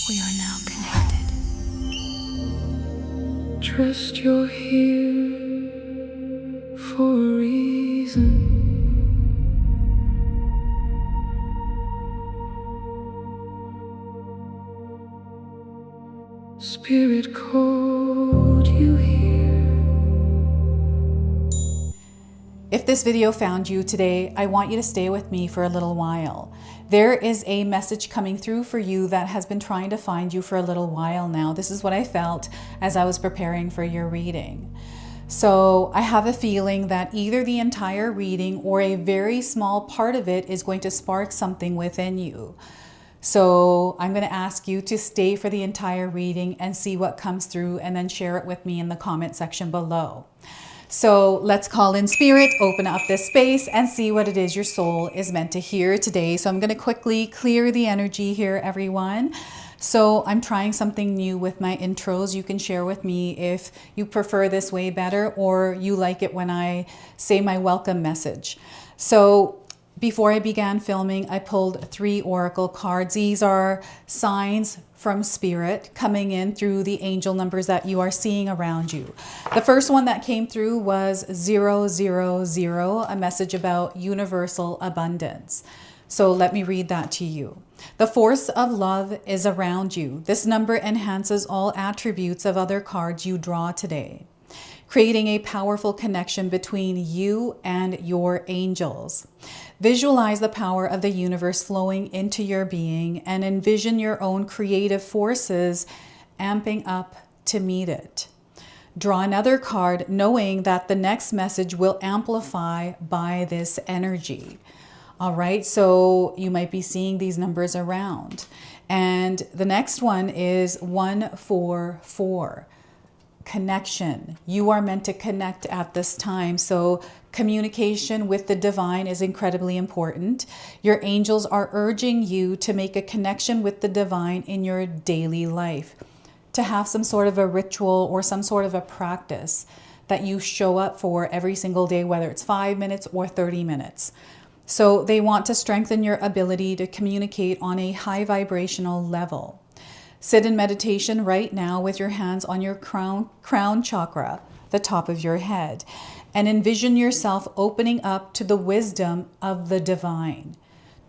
We are now connected. Trust you're here for a reason. Spirit called you here. If this video found you today, I want you to stay with me for a little while. There is a message coming through for you that has been trying to find you for a little while now. This is what I felt as I was preparing for your reading. So I have a feeling that either the entire reading or a very small part of it is going to spark something within you. So I'm going to ask you to stay for the entire reading and see what comes through, and then share it with me in the comment section below. So let's call in spirit, open up this space, and see what it is your soul is meant to hear today. So I'm going to quickly clear the energy here, everyone. So I'm trying something new with my intros. You can share with me if you prefer this way better, or you like it when I say my welcome message. So before I began filming, I pulled 3 oracle cards. These are signs from spirit coming in through the angel numbers that you are seeing around you. The first one that came through was 000, a message about universal abundance. So let me read that to you. The force of love is around you. This number enhances all attributes of other cards you draw today, creating a powerful connection between you and your angels. Visualize the power of the universe flowing into your being and envision your own creative forces amping up to meet it. Draw another card knowing that the next message will amplify by this energy. All right, so you might be seeing these numbers around. And the next one is 144. Connection. You are meant to connect at this time. So communication with the divine is incredibly important. Your angels are urging you to make a connection with the divine in your daily life, to have some sort of a ritual or some sort of a practice that you show up for every single day, whether it's 5 minutes or 30 minutes. So they want to strengthen your ability to communicate on a high vibrational level. Sit in meditation right now with your hands on your crown chakra, the top of your head, and envision yourself opening up to the wisdom of the divine.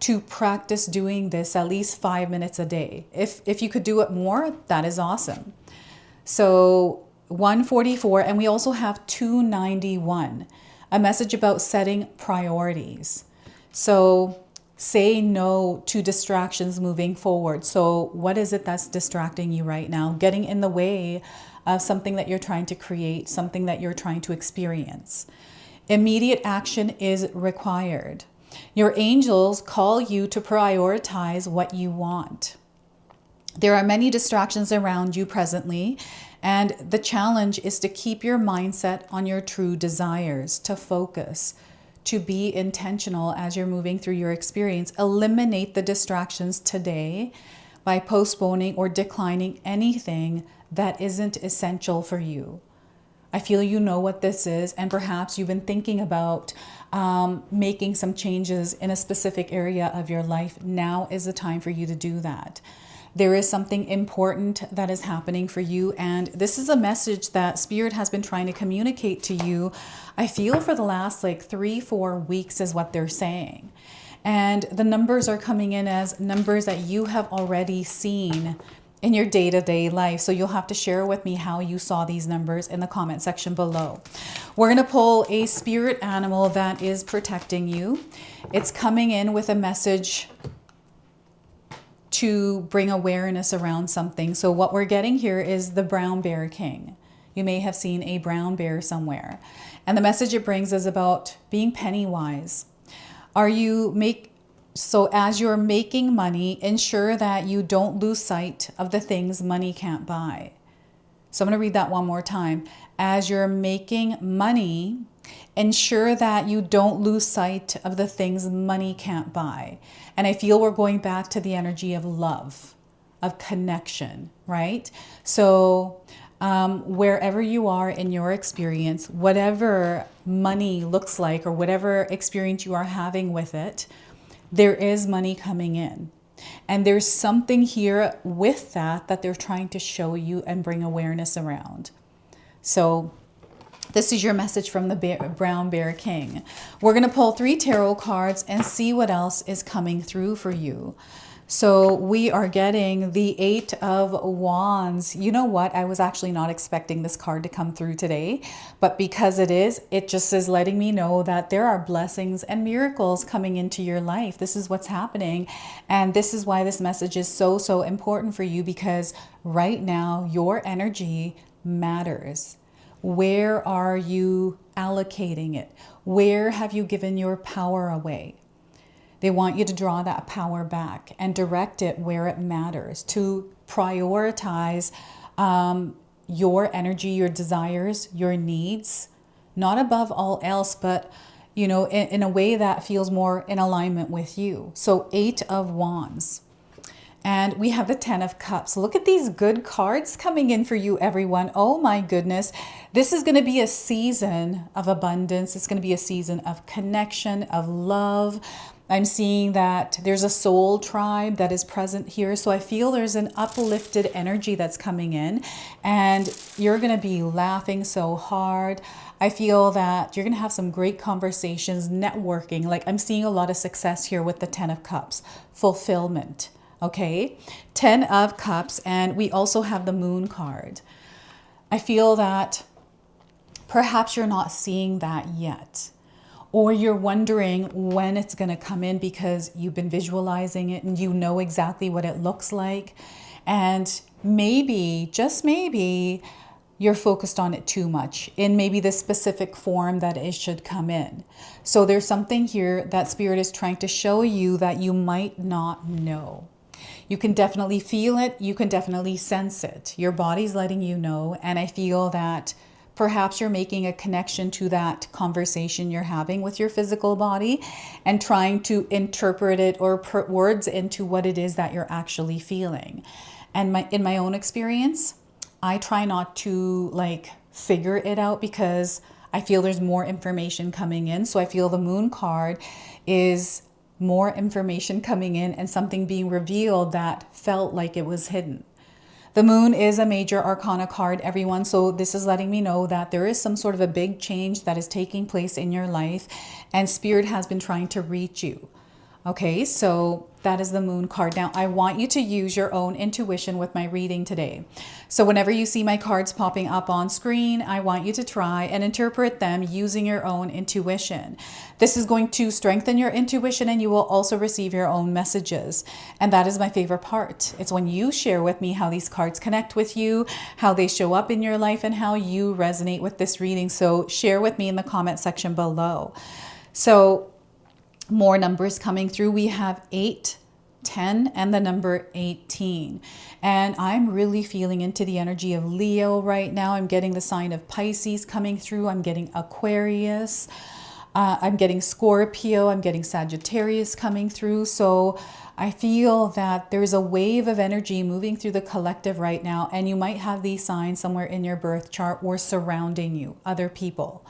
To practice doing this at least 5 minutes a day. If you could do it more, that is awesome. So 144, and we also have 291, a message about setting priorities. So say no to distractions moving forward. So what is it that's distracting you right now? Getting in the way of something that you're trying to create, something that you're trying to experience. Immediate action is required. Your angels call you to prioritize what you want. There are many distractions around you presently, and the challenge is to keep your mindset on your true desires, to focus, to be intentional as you're moving through your experience. Eliminate the distractions today by postponing or declining anything that isn't essential for you. I feel you know what this is, and perhaps you've been thinking about making some changes in a specific area of your life. Now is the time for you to do that. There is something important that is happening for you, and this is a message that Spirit has been trying to communicate to you, I feel, for the last like 3-4 weeks is what they're saying. And the numbers are coming in as numbers that you have already seen in your day-to-day life. So you'll have to share with me how you saw these numbers in the comment section below. We're going to pull a spirit animal that is protecting you. It's coming in with a message to bring awareness around something. So what we're getting here is the brown bear king. You may have seen a brown bear somewhere. And the message it brings is about being penny wise. So as you're making money, ensure that you don't lose sight of the things money can't buy. So I'm going to read that one more time. As you're making money, ensure that you don't lose sight of the things money can't buy. And I feel we're going back to the energy of love, of connection, right? So wherever you are in your experience, whatever money looks like or whatever experience you are having with it, there is money coming in. And there's something here with that they're trying to show you and bring awareness around. So this is your message from the Brown Bear King. We're going to pull 3 tarot cards and see what else is coming through for you. So we are getting the 8 of Wands. You know what? I was actually not expecting this card to come through today, but because it just is letting me know that there are blessings and miracles coming into your life. This is what's happening. And this is why this message is so, so important for you, because right now your energy matters. Where are you allocating it? Where have you given your power away? They want you to draw that power back and direct it where it matters, to prioritize your energy, your desires, your needs, not above all else, but in a way that feels more in alignment with you. So 8 of Wands. And we have the 10 of Cups. Look at these good cards coming in for you, everyone. Oh my goodness. This is going to be a season of abundance. It's going to be a season of connection, of love. I'm seeing that there's a soul tribe that is present here. So I feel there's an uplifted energy that's coming in, and you're going to be laughing so hard. I feel that you're going to have some great conversations, networking. Like, I'm seeing a lot of success here with the 10 of Cups, fulfillment. Okay, 10 of Cups, and we also have the Moon card. I feel that perhaps you're not seeing that yet, or you're wondering when it's going to come in because you've been visualizing it and you know exactly what it looks like. And maybe, just maybe, you're focused on it too much in maybe the specific form that it should come in. So there's something here that Spirit is trying to show you that you might not know. You can definitely feel it. You can definitely sense it. Your body's letting you know. And I feel that perhaps you're making a connection to that conversation you're having with your physical body and trying to interpret it or put words into what it is that you're actually feeling. And in my own experience, I try not to figure it out because I feel there's more information coming in. So I feel the Moon card is more information coming in and something being revealed that felt like it was hidden. The Moon is a major arcana card, everyone. So this is letting me know that there is some sort of a big change that is taking place in your life, and Spirit has been trying to reach you. Okay, so that is the Moon card. Now, I want you to use your own intuition with my reading today. So whenever you see my cards popping up on screen, I want you to try and interpret them using your own intuition. This is going to strengthen your intuition, and you will also receive your own messages. And that is my favorite part. It's when you share with me how these cards connect with you, how they show up in your life, and how you resonate with this reading. So share with me in the comment section below. So more numbers coming through. We have 8, 10, and the number 18. And I'm really feeling into the energy of Leo right now. I'm getting the sign of Pisces coming through. I'm getting Aquarius. I'm getting Scorpio. I'm getting Sagittarius coming through. So I feel that there's a wave of energy moving through the collective right now. And you might have these signs somewhere in your birth chart or surrounding you, other people.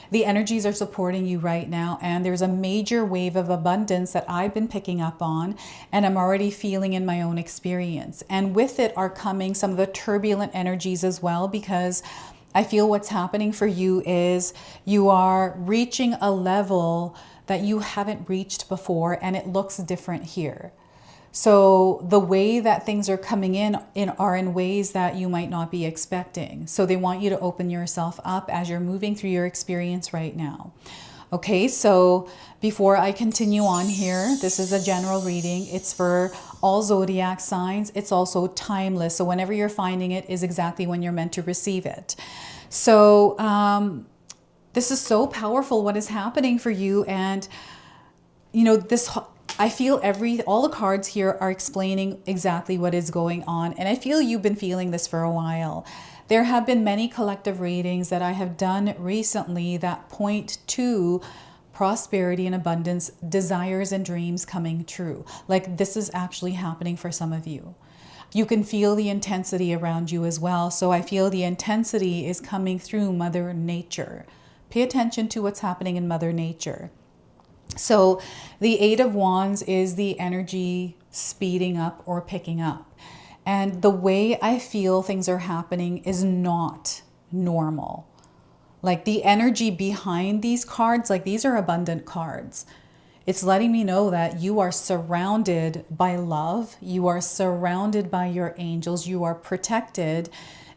The energies are supporting you right now, and there's a major wave of abundance that I've been picking up on, and I'm already feeling in my own experience. And with it are coming some of the turbulent energies as well, because I feel what's happening for you is you are reaching a level that you haven't reached before, and it looks different here. So the way that things are coming in are in ways that you might not be expecting. So they want you to open yourself up as you're moving through your experience right now. Okay, so before I continue on here, this is a general reading. It's for all zodiac signs. It's also timeless. So whenever you're finding it is exactly when you're meant to receive it. So this is so powerful what is happening for you. And I feel all the cards here are explaining exactly what is going on. And I feel you've been feeling this for a while. There have been many collective readings that I have done recently that point to prosperity and abundance, desires and dreams coming true. Like, this is actually happening for some of you. You can feel the intensity around you as well. So I feel the intensity is coming through Mother Nature. Pay attention to what's happening in Mother Nature. So the Eight of Wands is the energy speeding up or picking up. And the way I feel things are happening is not normal. Like the energy behind these cards, like these are abundant cards. It's letting me know that you are surrounded by love. You are surrounded by your angels. You are protected.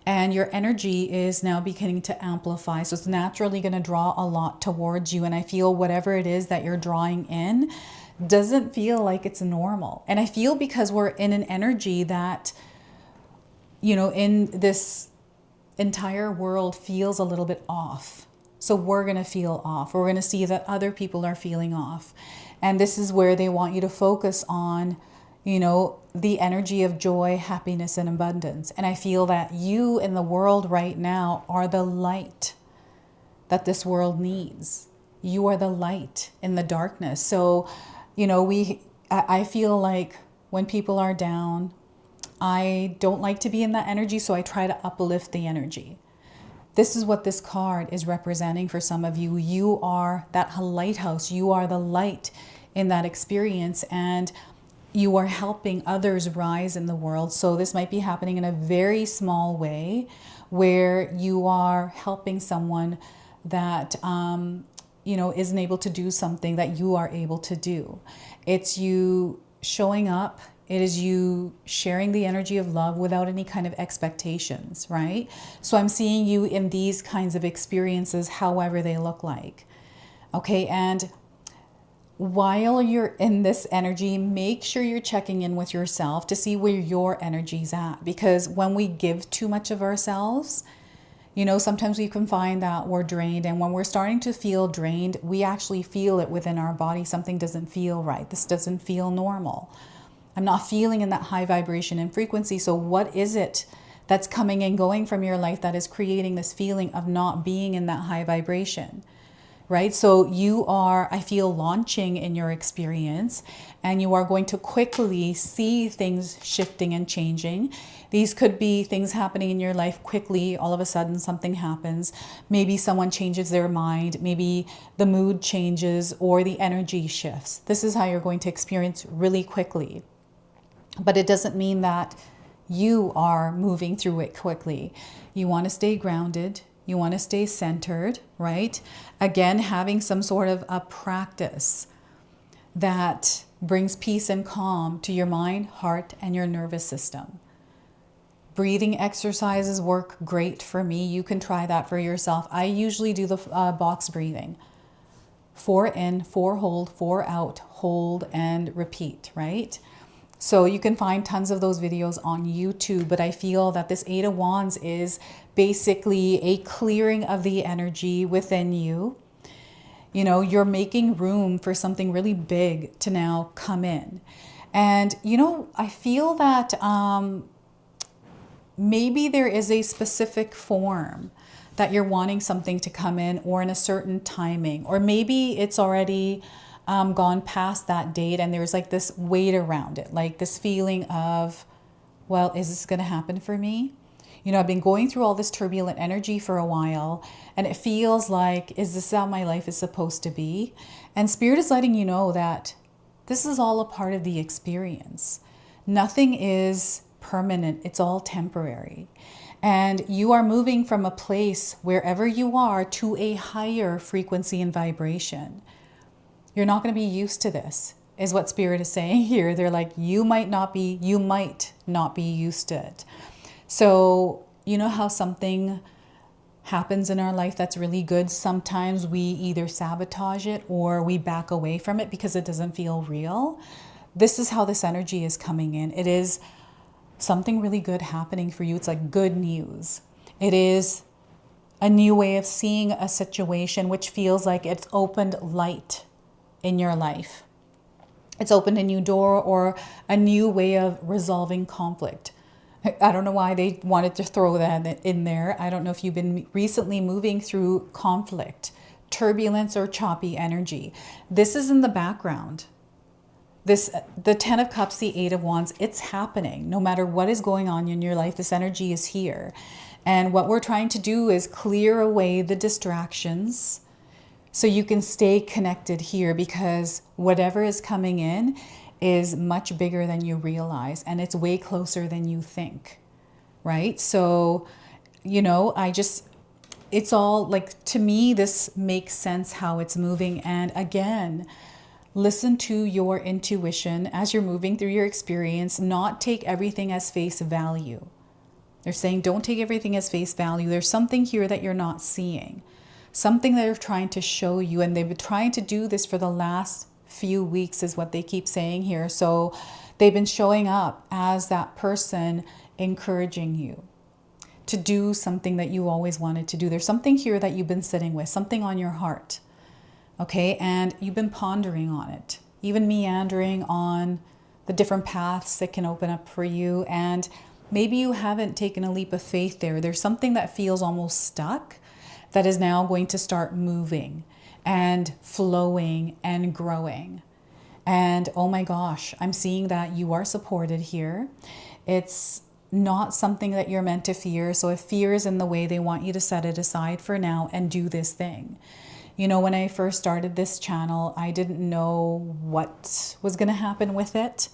And your energy is now beginning to amplify. So it's naturally going to draw a lot towards you. And I feel whatever it is that you're drawing in doesn't feel like it's normal. And I feel because we're in an energy that, you know, in this entire world feels a little bit off. So we're going to feel off. We're going to see that other people are feeling off. And this is where they want you to focus on, you know, the energy of joy, happiness, and abundance. And I feel that you in the world right now are the light that this world needs. You are the light in the darkness. So, you know, I feel like when people are down, I don't like to be in that energy, so I try to uplift the energy. This is what this card is representing for some of you. You are that lighthouse. You are the light in that experience, and you are helping others rise in the world. So this might be happening in a very small way where you are helping someone that, you know, isn't able to do something that you are able to do. It's you showing up. It is you sharing the energy of love without any kind of expectations, right? So I'm seeing you in these kinds of experiences, however they look like. Okay, and while you're in this energy, make sure you're checking in with yourself to see where your energy's at. Because when we give too much of ourselves, you know, sometimes we can find that we're drained. And when we're starting to feel drained, we actually feel it within our body. Something doesn't feel right. This doesn't feel normal. I'm not feeling in that high vibration and frequency. So what is it that's coming and going from your life that is creating this feeling of not being in that high vibration, right? So you are, I feel, launching in your experience, and you are going to quickly see things shifting and changing. These could be things happening in your life quickly. All of a sudden something happens. Maybe someone changes their mind. Maybe the mood changes or the energy shifts. This is how you're going to experience really quickly. But it doesn't mean that you are moving through it quickly. You want to stay grounded. You want to stay centered, right? Again, having some sort of a practice that brings peace and calm to your mind, heart, and your nervous system. Breathing exercises work great for me. You can try that for yourself. I usually do the box breathing. 4 in, 4 hold, 4 out, hold, and repeat, right? So you can find tons of those videos on YouTube, but I feel that this Eight of Wands is basically a clearing of the energy within you. You know, you're making room for something really big to now come in. And, you know, I feel that maybe there is a specific form that you're wanting something to come in, or in a certain timing, or maybe it's already gone past that date and there's like this weight around it, like this feeling of, well, is this going to happen for me? You know, I've been going through all this turbulent energy for a while, and it feels like, is this how my life is supposed to be? And Spirit is letting you know that this is all a part of the experience. Nothing is permanent. It's all temporary. And you are moving from a place, wherever you are, to a higher frequency and vibration. You're not going to be used to this, is what Spirit is saying here. They're like, you might not be used to it. So, you know how something happens in our life that's really good? Sometimes we either sabotage it or we back away from it because it doesn't feel real. This is how this energy is coming in. It is something really good happening for you. It's like good news. It is a new way of seeing a situation, which feels like it's opened light in your life. It's opened a new door or a new way of resolving conflict. I don't know why they wanted to throw that in there. I don't know if you've been recently moving through conflict, turbulence, or choppy energy. This is in the background. The 10 of Cups, the 8 of Wands, it's happening. No matter what is going on in your life, this energy is here. And what we're trying to do is clear away the distractions, So you can stay connected here, because whatever is coming in is much bigger than you realize, and it's way closer than you think, right? So, it's all like, to me, this makes sense how it's moving. And again, listen to your intuition as you're moving through your experience, not take everything as face value. They're saying don't take everything as face value. There's something here that you're not seeing, something that they're trying to show you. And they've been trying to do this for the last few weeks is what they keep saying here. So they've been showing up as that person encouraging you to do something that you always wanted to do. There's something here that you've been sitting with, something on your heart. Okay, and you've been pondering on it, even meandering on the different paths that can open up for you. And maybe you haven't taken a leap of faith there. There's something that feels almost stuck that is now going to start moving and flowing and growing. And oh my gosh, I'm seeing that you are supported here. It's not something that you're meant to fear. So if fear is in the way, they want you to set it aside for now and do this thing. When I first started this channel, I didn't know what was going to happen with it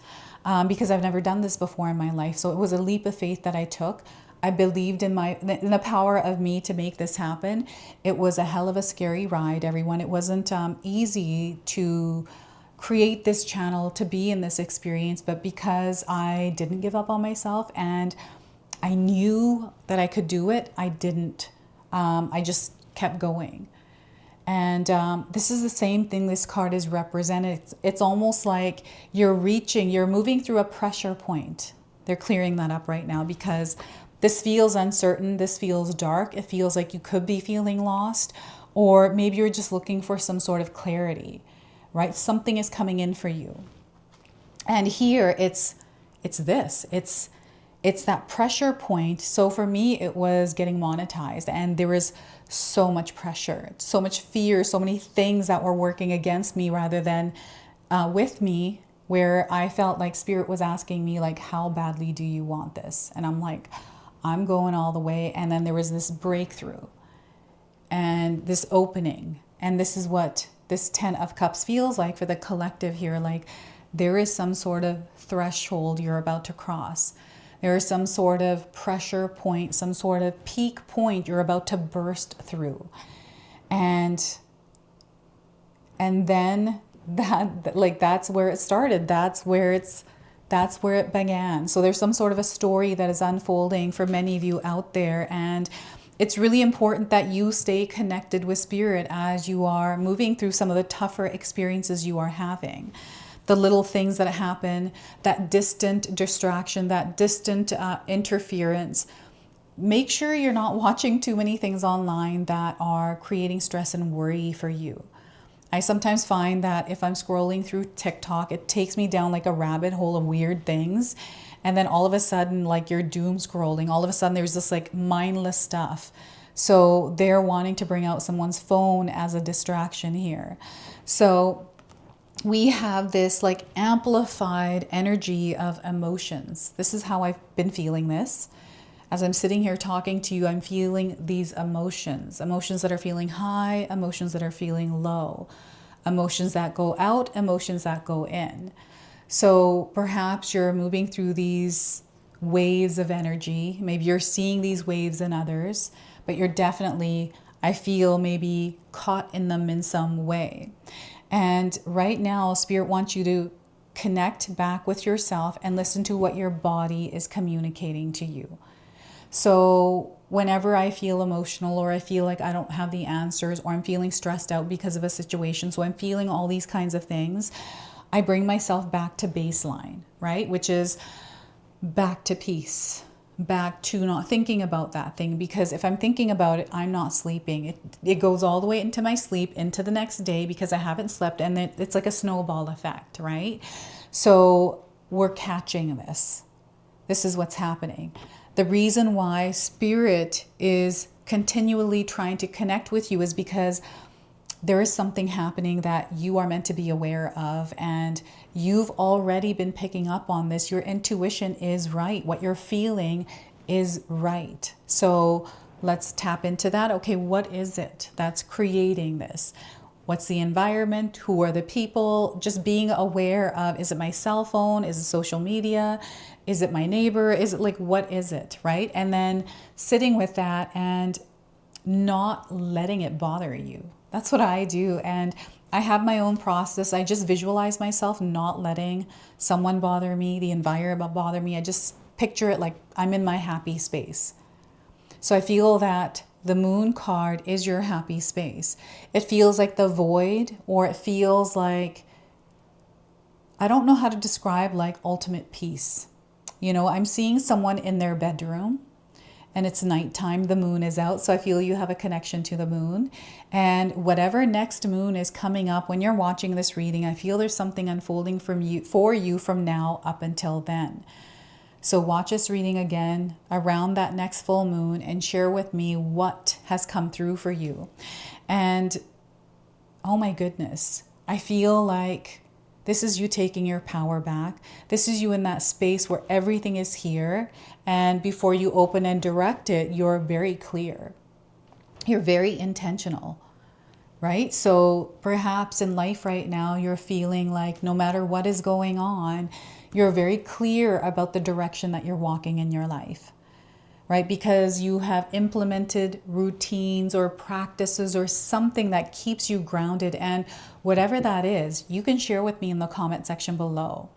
because I've never done this before in my life. So it was a leap of faith that I took. I believed in the power of me to make this happen. It was a hell of a scary ride, everyone. It wasn't easy to create this channel, to be in this experience, but because I didn't give up on myself and I knew that I could do it, I didn't. I just kept going. And this is the same thing this card is represented. It's almost like you're moving through a pressure point. They're clearing that up right now because this feels uncertain. This feels dark. It feels like you could be feeling lost, or maybe you're just looking for some sort of clarity, right? Something is coming in for you. And here it's that pressure point. So for me, it was getting monetized, and there was so much pressure, so much fear, so many things that were working against me rather than with me, where I felt like Spirit was asking me, like, how badly do you want this? And I'm like, I'm going all the way. And then there was this breakthrough and this opening. And this is what this 10 of Cups feels like for the collective here. Like there is some sort of threshold you're about to cross. There is some sort of pressure point, some sort of peak point you're about to burst through. And then that's where it started. That's where it began. So there's some sort of a story that is unfolding for many of you out there. And it's really important that you stay connected with Spirit as you are moving through some of the tougher experiences you are having. The little things that happen, that distant distraction, that distant interference. Make sure you're not watching too many things online that are creating stress and worry for you. I sometimes find that if I'm scrolling through TikTok, it takes me down like a rabbit hole of weird things. And then all of a sudden, like you're doom scrolling, all of a sudden there's this like mindless stuff. So they're wanting to bring out someone's phone as a distraction here. So we have this like amplified energy of emotions. This is how I've been feeling this. As I'm sitting here talking to you, I'm feeling these emotions that are feeling high, emotions that are feeling low, emotions that go out, emotions that go in. So perhaps you're moving through these waves of energy. Maybe you're seeing these waves in others, but you're definitely, I feel, maybe caught in them in some way. And right now, Spirit wants you to connect back with yourself and listen to what your body is communicating to you. So whenever I feel emotional, or I feel like I don't have the answers, or I'm feeling stressed out because of a situation, so I'm feeling all these kinds of things, I bring myself back to baseline, right? Which is back to peace, back to not thinking about that thing. Because if I'm thinking about it, I'm not sleeping. It goes all the way into my sleep, into the next day, because I haven't slept. And it's like a snowball effect, right? So we're catching this. This is what's happening. The reason why Spirit is continually trying to connect with you is because there is something happening that you are meant to be aware of, and you've already been picking up on this. Your intuition is right. What you're feeling is right. So let's tap into that. Okay, what is it that's creating this? What's the environment? Who are the people? Just being aware of, is it my cell phone? Is it social media? Is it my neighbor? Is it like, what is it, right? And then sitting with that and not letting it bother you. That's what I do. And I have my own process. I just visualize myself not letting someone bother me, the environment bother me. I just picture it like I'm in my happy space. So I feel that the moon card is your happy space. It feels like the void, or it feels like, I don't know how to describe like ultimate peace. You know, I'm seeing someone in their bedroom and it's nighttime, the moon is out. So I feel you have a connection to the moon, and whatever next moon is coming up when you're watching this reading, I feel there's something unfolding for you from now up until then. So watch this reading again around that next full moon and share with me what has come through for you. And oh my goodness, I feel like this is you taking your power back. This is you in that space where everything is here. And before you open and direct it, you're very clear. You're very intentional, right? So perhaps in life right now, you're feeling like no matter what is going on, you're very clear about the direction that you're walking in your life, right? Because you have implemented routines or practices or something that keeps you grounded. And whatever that is, you can share with me in the comment section below.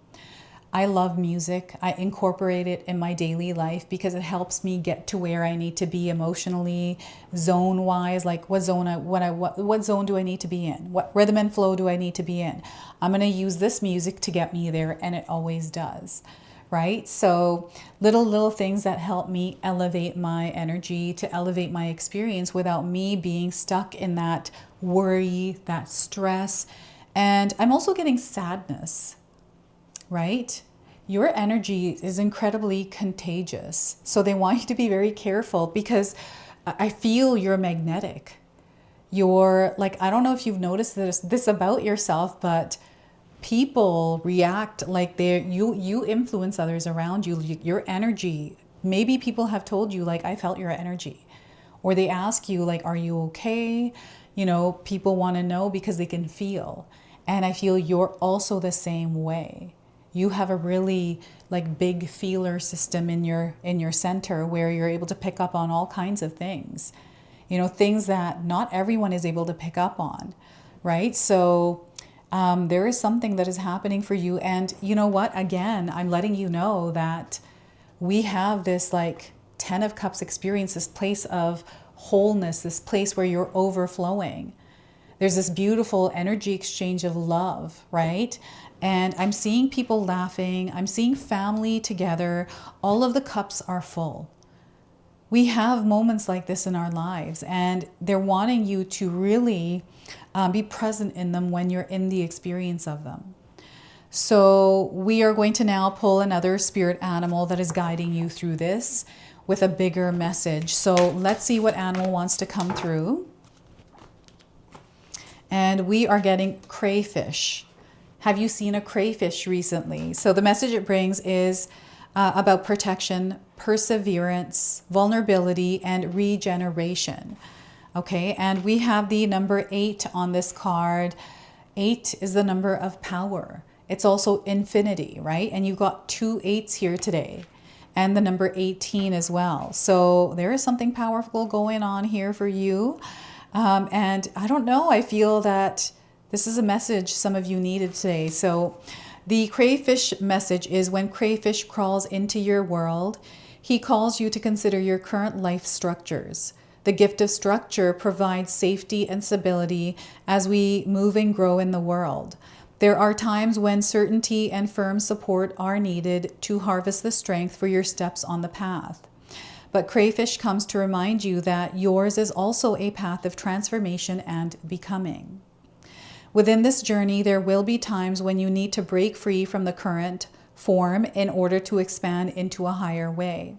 I love music. I incorporate it in my daily life because it helps me get to where I need to be emotionally, zone-wise. Like what zone do I need to be in? What rhythm and flow do I need to be in? I'm going to use this music to get me there, and it always does, right? So little things that help me elevate my energy, to elevate my experience without me being stuck in that worry, that stress. And I'm also getting sadness, right? Your energy is incredibly contagious. So they want you to be very careful, because I feel you're magnetic. You're like, I don't know if you've noticed this about yourself, but people react like you influence others around you. Your energy, maybe people have told you like, I felt your energy, or they ask you like, are you okay? You know, people want to know because they can feel. And I feel you're also the same way. You have a really like big feeler system in your center, where you're able to pick up on all kinds of things, you know, things that not everyone is able to pick up on, right? So there is something that is happening for you. And you know what, again, I'm letting you know that we have this like 10 of Cups experience, this place of wholeness, this place where you're overflowing. There's this beautiful energy exchange of love, right? And I'm seeing people laughing. I'm seeing family together. All of the cups are full. We have moments like this in our lives, and they're wanting you to really be present in them when you're in the experience of them. So we are going to now pull another spirit animal that is guiding you through this with a bigger message. So let's see what animal wants to come through. And we are getting crayfish. Have you seen a crayfish recently? So the message it brings is about protection, perseverance, vulnerability, and regeneration. Okay, and we have the number 8 on this card. 8 is the number of power. It's also infinity, right? And you got 2 8s here today, and the number 18 as well. So there is something powerful going on here for you. And I don't know, I feel that this is a message some of you needed today. So the crayfish message is, when crayfish crawls into your world, he calls you to consider your current life structures. The gift of structure provides safety and stability as we move and grow in the world. There are times when certainty and firm support are needed to harvest the strength for your steps on the path. But crayfish comes to remind you that yours is also a path of transformation and becoming. Within this journey, there will be times when you need to break free from the current form in order to expand into a higher way.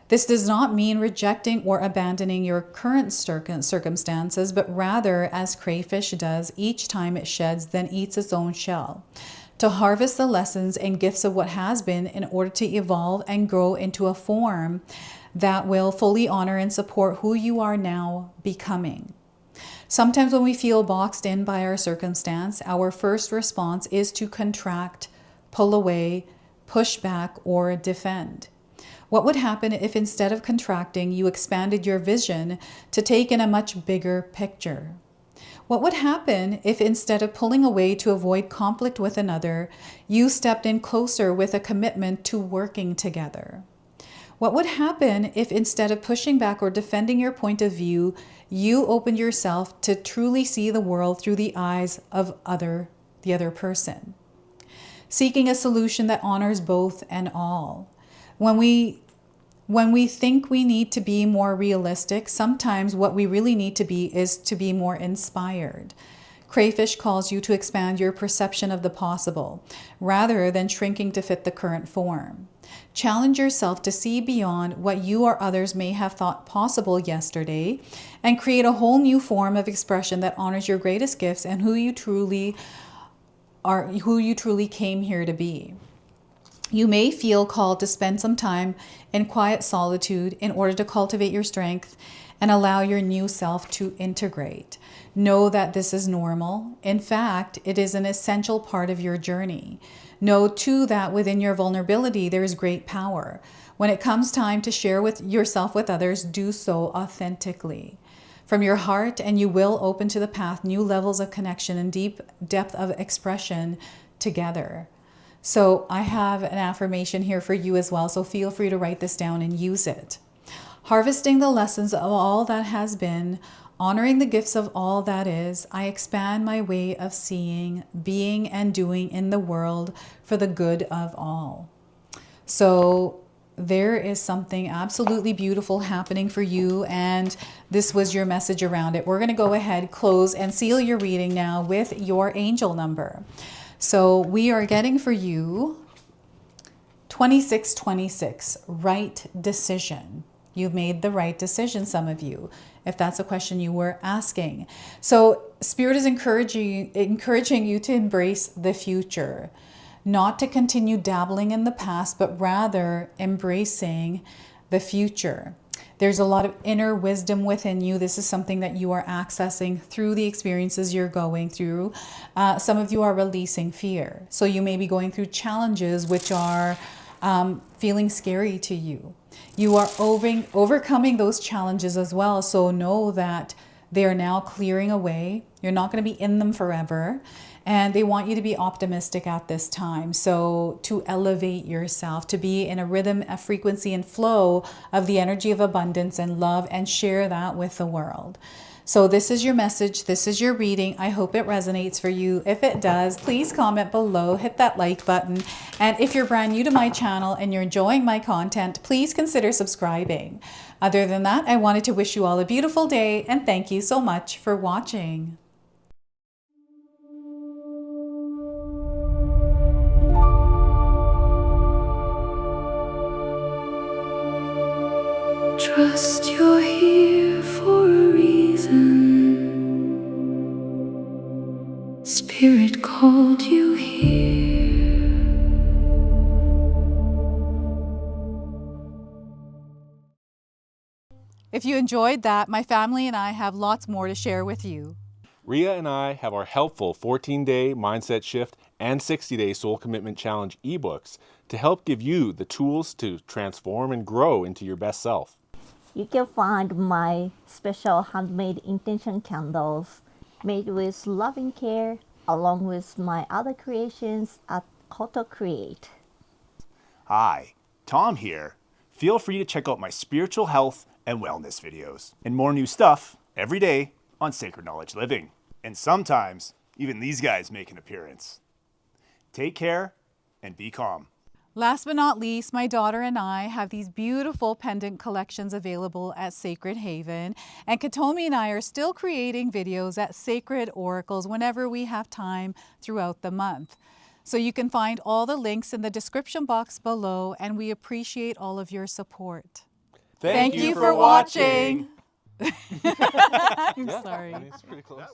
This does not mean rejecting or abandoning your current circumstances, but rather, as crayfish does each time it sheds, then eats its own shell, to harvest the lessons and gifts of what has been in order to evolve and grow into a form that will fully honor and support who you are now becoming. Sometimes when we feel boxed in by our circumstance, our first response is to contract, pull away, push back, or defend. What would happen if instead of contracting, you expanded your vision to take in a much bigger picture? What would happen if instead of pulling away to avoid conflict with another, you stepped in closer with a commitment to working together? What would happen if instead of pushing back or defending your point of view, you opened yourself to truly see the world through the eyes of the other person? Seeking a solution that honors both and all. When we think we need to be more realistic, sometimes what we really need to be is to be more inspired. Crayfish calls you to expand your perception of the possible, rather than shrinking to fit the current form. Challenge yourself to see beyond what you or others may have thought possible yesterday and create a whole new form of expression that honors your greatest gifts and who you truly are, who you truly came here to be. You may feel called to spend some time in quiet solitude in order to cultivate your strength and allow your new self to integrate. Know that this is normal. In fact, it is an essential part of your journey. Know too that within your vulnerability, there is great power. When it comes time to share with yourself with others, do so authentically. From your heart, and you will open to the path new levels of connection and deep depth of expression together. So I have an affirmation here for you as well, so feel free to write this down and use it. Harvesting the lessons of all that has been, honoring the gifts of all that is, I expand my way of seeing, being, and doing in the world for the good of all. So there is something absolutely beautiful happening for you, and this was your message around it. We're going to go ahead, close, and seal your reading now with your angel number. So we are getting for you 2626, right decision. You've made the right decision, some of you, if that's a question you were asking. So Spirit is encouraging you to embrace the future, not to continue dabbling in the past, but rather embracing the future. There's a lot of inner wisdom within you. This is something that you are accessing through the experiences you're going through. Some of you are releasing fear. So you may be going through challenges which are feeling scary to you. You are overcoming those challenges as well. So know that they are now clearing away. You're not going to be in them forever. And they want you to be optimistic at this time. So to elevate yourself, to be in a rhythm, a frequency, and flow of the energy of abundance and love, and share that with the world. So this is your message. This is your reading. I hope it resonates for you. If it does, please comment below, hit that like button. And if you're brand new to my channel and you're enjoying my content, please consider subscribing. Other than that, I wanted to wish you all a beautiful day, and thank you so much for watching. Trust you're here for a reason. Spirit called you here. If you enjoyed that, my family and I have lots more to share with you. Ria and I have our helpful 14-day Mindset Shift and 60-day Soul Commitment Challenge ebooks to help give you the tools to transform and grow into your best self. You can find my special handmade intention candles made with loving care along with my other creations at Koto Create. Hi, Tom here. Feel free to check out my spiritual health and wellness videos and more new stuff every day on Sacred Knowledge Living. And sometimes even these guys make an appearance. Take care and be calm. Last but not least, my daughter and I have these beautiful pendant collections available at Sacred Haven. And Katomi and I are still creating videos at Sacred Oracles whenever we have time throughout the month. So you can find all the links in the description box below, and we appreciate all of your support. Thank you for watching. I'm sorry. It's pretty close.